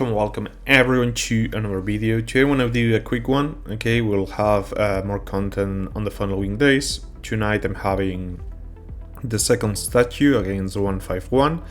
welcome everyone to another video. Today I want to do a quick one. Okay, we'll have more content on the following days. Tonight I'm having the second statue against 151,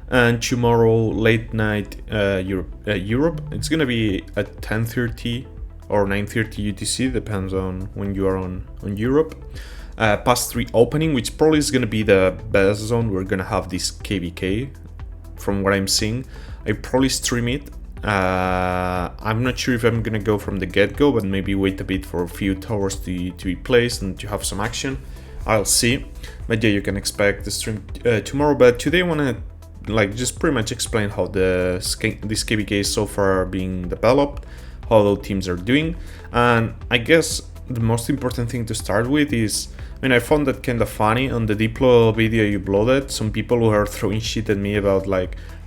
and tomorrow late night Europe. It's gonna be at 10:30 or 9:30 UTC, depends on when you are on Europe. Pass 3 opening, which probably is gonna be the best zone. We're gonna have this KVK. From what I'm seeing, I probably stream it. I'm not sure if I'm gonna go from the get-go, but maybe wait a bit for a few towers to be placed and to have some action. I'll see. But yeah, you can expect the stream tomorrow. But today I wanna just pretty much explain how this KVK is so far being developed, how those teams are doing, and I guess the most important thing to start with is, I found that kind of funny on the Diplo video you uploaded. Some people were throwing shit at me about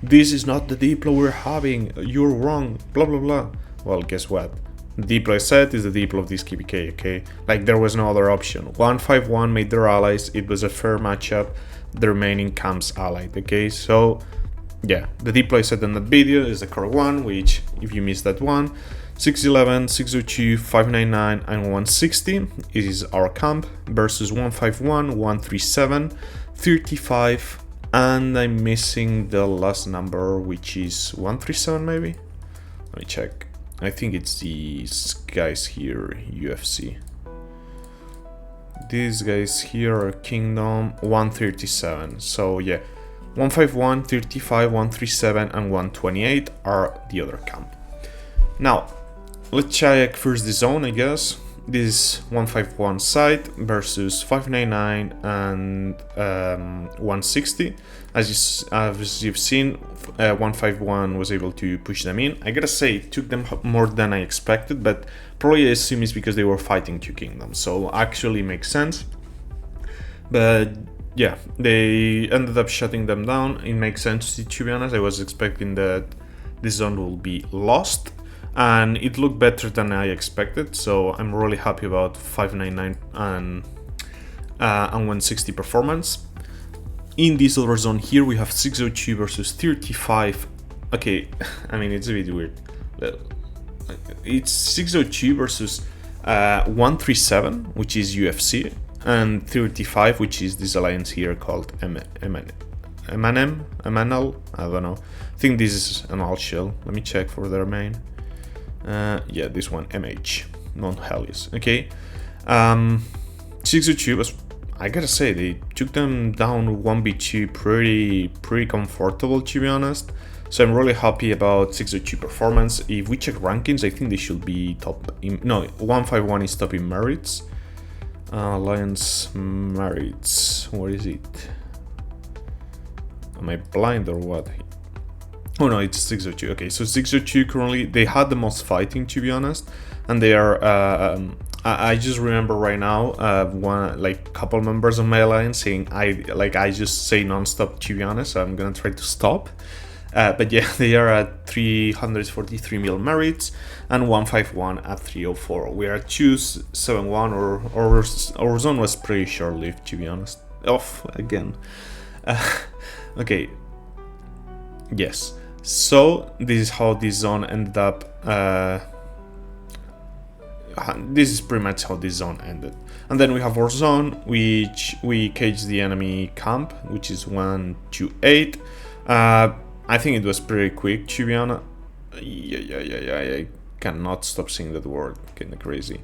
this is not the Diplo we're having, you're wrong, blah blah blah. Well, guess what? The Diplo I said is the Diplo of this KVK, okay? There was no other option. 151 made their allies, it was a fair matchup, the remaining camps allied, okay? So yeah, the Diplo I said in that video is the correct one, which if you missed that one, 611, 602, 599 and 160 is our camp versus 151, 137, 35, and I'm missing the last number, which is 137 maybe? Let me check. I think it's these guys here, UFC. These guys here are Kingdom 137. So yeah, 151, 35, 137 and 128 are the other camp. Now, let's check first the zone, I guess. This 151 side versus 599 and 160. As you've seen, 151 was able to push them in. I gotta say, it took them more than I expected, but probably I assume it's because they were fighting two kingdoms, so actually makes sense. But yeah, they ended up shutting them down. It makes sense, to be honest. I was expecting that this zone will be lost, and it looked better than I expected, so I'm really happy about 599 and 160 performance. In this other zone here, we have 602 versus 35. Okay, it's a bit weird. It's 602 versus 137, which is UFC, and 35, which is this alliance here called MNL. I don't know. I think this is an alt shell. Let me check for their main. Yeah, this one, MH, non-Helios. Okay, 602 was, I gotta say, they took them down 1v2 pretty comfortable, to be honest. So I'm really happy about 602 performance. If we check rankings, I think they should be top in, no, 151 is top in merits. Alliance merits, where is it? Am I blind or what? Oh no, it's 602. Okay, so 602 currently, they had the most fighting, to be honest, and they are. I just remember right now, one couple members of my alliance saying I just say non-stop. To be honest, so I'm gonna try to stop. But yeah, they are at 343 mil merits and 151 at 304. We are at 271, or our zone was pretty short-lived, to be honest. Off again. Okay. Yes. So this is how this zone ended up. This is pretty much how this zone ended. And then we have our zone, which we caged the enemy camp, which is 128. I think it was pretty quick, to be honest. Yeah. I cannot stop saying that word. Kinda crazy.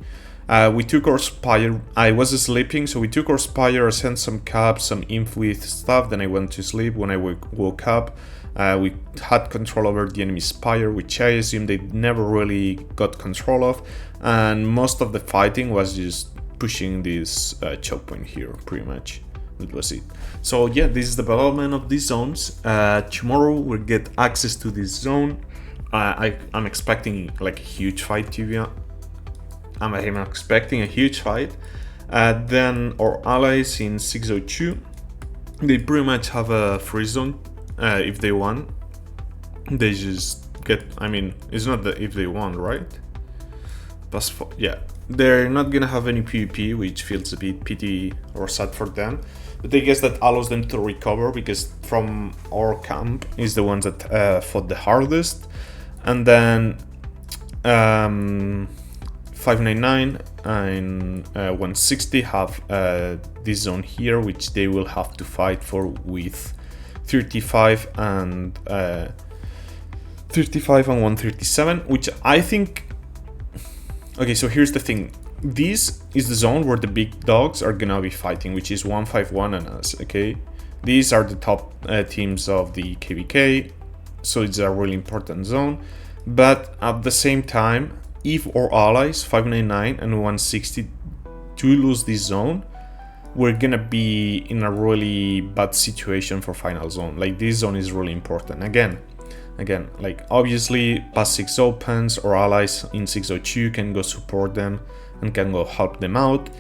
We took our spire. I was sleeping, so we took our spire, sent some caps, some inf with stuff. Then I went to sleep. When I woke up, we had control over the enemy spire, which I assume they never really got control of, and most of the fighting was just pushing this choke point here, pretty much. That was it. So yeah, this is the development of these zones. Tomorrow we'll get access to this zone. I'm expecting a huge fight, to be honest. I'm expecting a huge fight. Then our allies in 602, they pretty much have a free zone. If they want, they just get, it's not that if they want, right? But yeah, they're not gonna have any PvP, which feels a bit pity or sad for them. But I guess that allows them to recover, because from our camp is the ones that fought the hardest. And then 599 and 160 have this zone here, which they will have to fight for with 35 and 137, which I think. Okay, so here's the thing. This is the zone where the big dogs are gonna be fighting, which is 151 and us. Okay, these are the top teams of the KVK, so it's a really important zone. But at the same time, if our allies 599 and 160 do lose this zone, we're gonna be in a really bad situation for final zone. Like, this zone is really important. Again, like, obviously past 6 opens, or allies in 602 can go support them and can go help them out.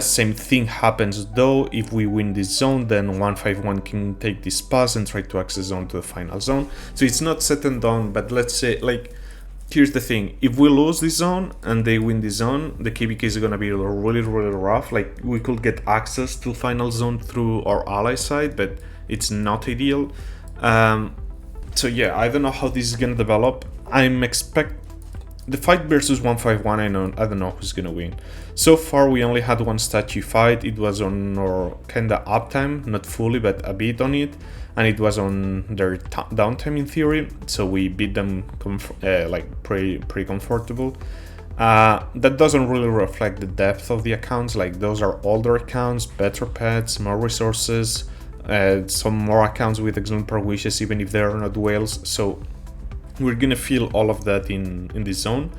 Same thing happens though. If we win this zone, then 151 can take this pass and try to access zone to the final zone. So it's not set and done, but let's say, like, here's the thing. If we lose this zone and they win this zone, the KVK is gonna be really rough. Like, we could get access to final zone through our ally side, but it's not ideal. So yeah, I don't know how this is gonna develop. I'm expect the fight versus 151. I don't know who's gonna win. So far, we only had one statue fight. It was on our kinda uptime, not fully, but a bit on it, and it was on their downtime in theory. So we beat them like pretty comfortable. That doesn't really reflect the depth of the accounts. Like, those are older accounts, better pets, more resources. Some more accounts with exemplar wishes, even if they're not whales. So we're gonna feel all of that in this zone,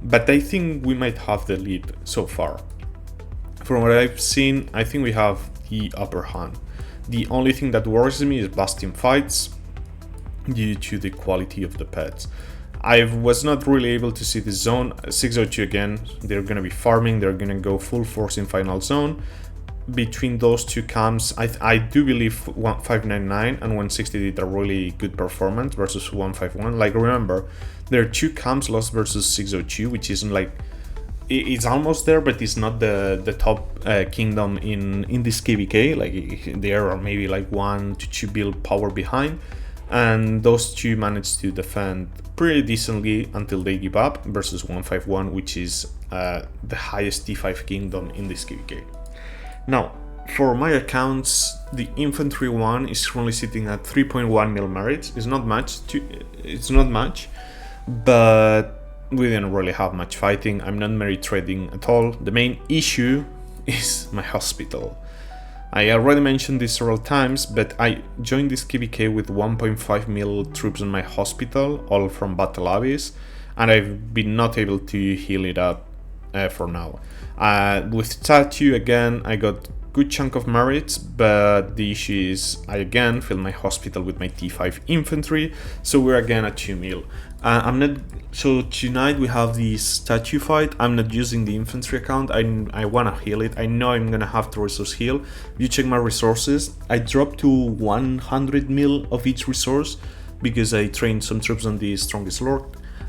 but I think we might have the lead so far. From what I've seen, I think we have the upper hand. The only thing that worries me is Bastion fights due to the quality of the pets. I was not really able to see the zone. 602 again, they're gonna be farming, they're gonna go full force in final zone. Between those two camps, I do believe 599 and 160 did a really good performance versus 151. Like, remember, there are two camps lost versus 602, which isn't like, it's almost there, but it's not the top kingdom in this KVK. Like, there are maybe like 1 to 2 build power behind, and those two managed to defend pretty decently until they give up versus 151, which is the highest T5 kingdom in this KVK. Now, for my accounts, the infantry one is currently sitting at 3.1 mil merits. It's not much, but we didn't really have much fighting. I'm not merit trading at all. The main issue is my hospital. I already mentioned this several times, but I joined this KVK with 1.5 mil troops on my hospital, all from Battle Abyss, and I've been not able to heal it up for now. With statue, again, I got good chunk of merits, but the issue is I again filled my hospital with my T5 infantry, so we're again at 2 mil. So tonight we have the statue fight. I'm not using the infantry account. I wanna heal it. I know I'm gonna have to resource heal. If you check my resources, I dropped to 100 mil of each resource because I trained some troops on the strongest lord.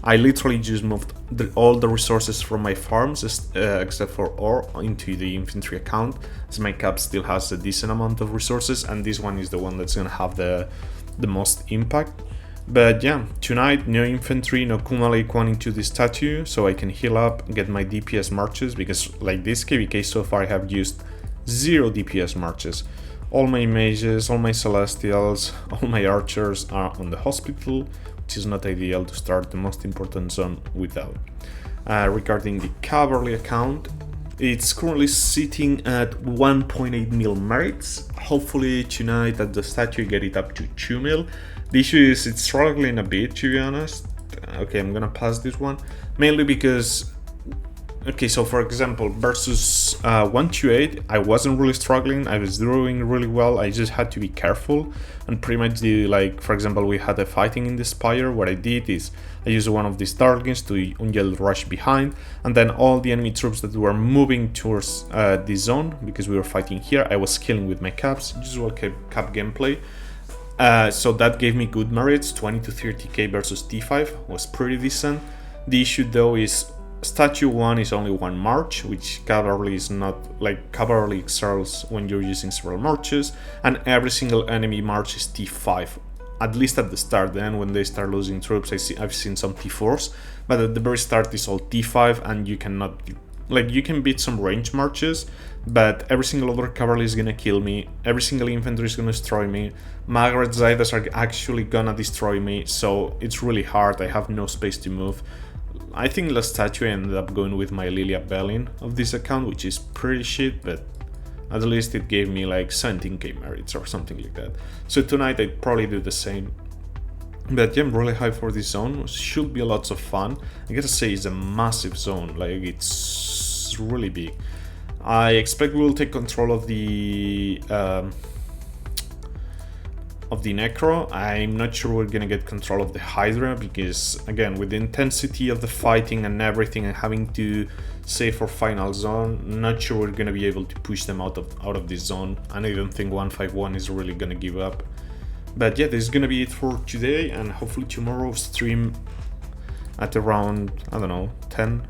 I literally just moved all the resources from my farms, except for ore, into the infantry account, as my cap still has a decent amount of resources, and this one is the one that's gonna have the most impact. But yeah, tonight, no infantry, no Kumalei Kwan into the statue, so I can heal up, get my DPS marches, because like this KVK so far I have used 0 DPS marches. All my mages, all my celestials, all my archers are on the hospital, which is not ideal to start the most important zone without. Regarding the Cavalry account, it's currently sitting at 1.8 mil merits. Hopefully tonight at the statue get it up to 2 mil. The issue is it's struggling a bit, to be honest. Okay, I'm gonna pass this one, mainly because, okay, so for example, versus 128, I wasn't really struggling. I was doing really well. I just had to be careful and pretty much like, for example, we had a fighting in the Spire. What I did is I used one of these dragons to Ungel rush behind, and then all the enemy troops that were moving towards this zone, because we were fighting here, I was killing with my caps, usual cap gameplay. So that gave me good merits. 20 to 30k versus T5 was pretty decent. The issue though is statue 1 is only 1 march, which Cavalry is not, like, Cavalry excels when you're using several marches, and every single enemy march is T5 at least at the start. Then when they start losing troops, I've seen some T4s, but at the very start it's all T5, and you cannot, like, you can beat some range marches, but every single other cavalry is gonna kill me, every single infantry is gonna destroy me, Margaret Zaidas are actually gonna destroy me, so it's really hard. I have no space to move. I think last statue I ended up going with my Lilia Belin of this account, which is pretty shit, but at least it gave me like 17k merits or something like that. So tonight I'd probably do the same. But yeah, I'm really hyped for this zone. It should be lots of fun. I gotta say, it's a massive zone, like it's really big. I expect we'll take control of the Necro. I'm not sure we're gonna get control of the Hydra, because again, with the intensity of the fighting and everything, and having to save for final zone, not sure we're gonna be able to push them out of this zone, and I don't think 151 is really gonna give up. But yeah, this is gonna be it for today, and hopefully tomorrow stream at around, I don't know, 10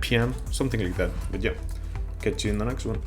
p.m, something like that. But yeah, catch you in the next one.